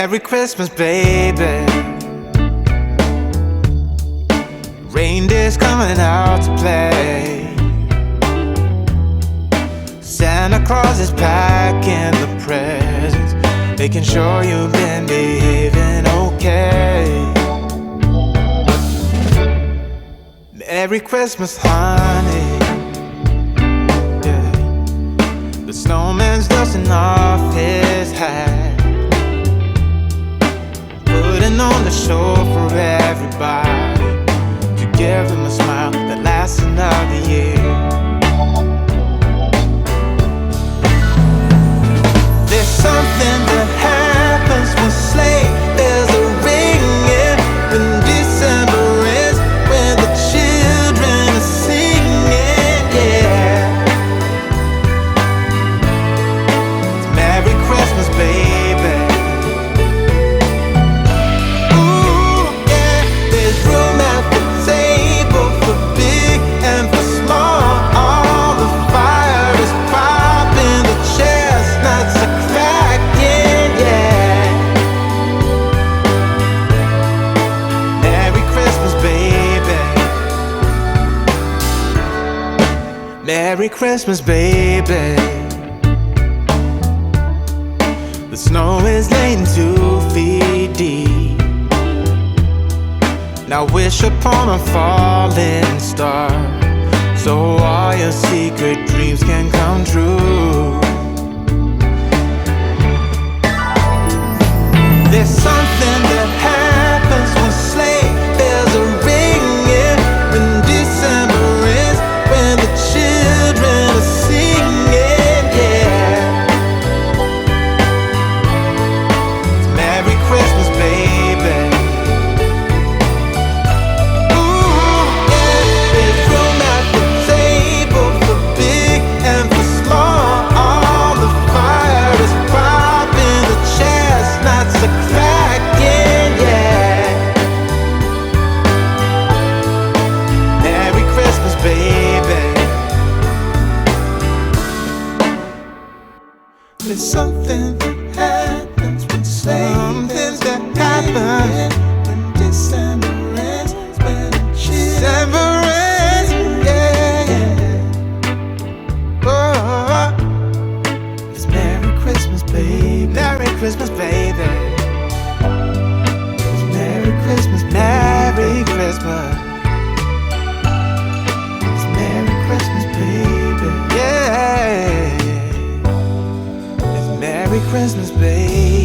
Merry Christmas, baby. Reindeer's coming out to play. Santa Claus is packing the presents, making sure you've been behaving okay. Merry Christmas, honey. Yeah. The snowman's dusting off his hat, putting on the show for everybody, to give them a smile that lasts another year. There's something that happens when sleigh bells are ringing, when December ends, when the children are singing, yeah. It's Merry Christmas, baby. Ooh, yeah. There's room at the table for big and for small. All the fire is popping, the chestnuts are cracking, yeah. Merry Christmas, baby. Merry Christmas, baby. The snow is laying 2 feet deep. Now wish upon a falling star, so all your secret dreams can come true. There's something that happens when sleigh bells are ringing, when December ends, when the children are singing, yeah. It's Merry Christmas, baby. Ooh, yeah. There's room at the table for big and for small. All the fire is popping, the chestnuts are cracking, yeah. Merry Christmas, baby. There's something that happens when something that happens when December ends, when December ends, yeah. Oh, it's Merry Christmas, baby. Merry Christmas, baby. It's Merry Christmas, Merry Christmas. It's Merry Christmas, baby. Yeah. It's Merry Christmas, baby.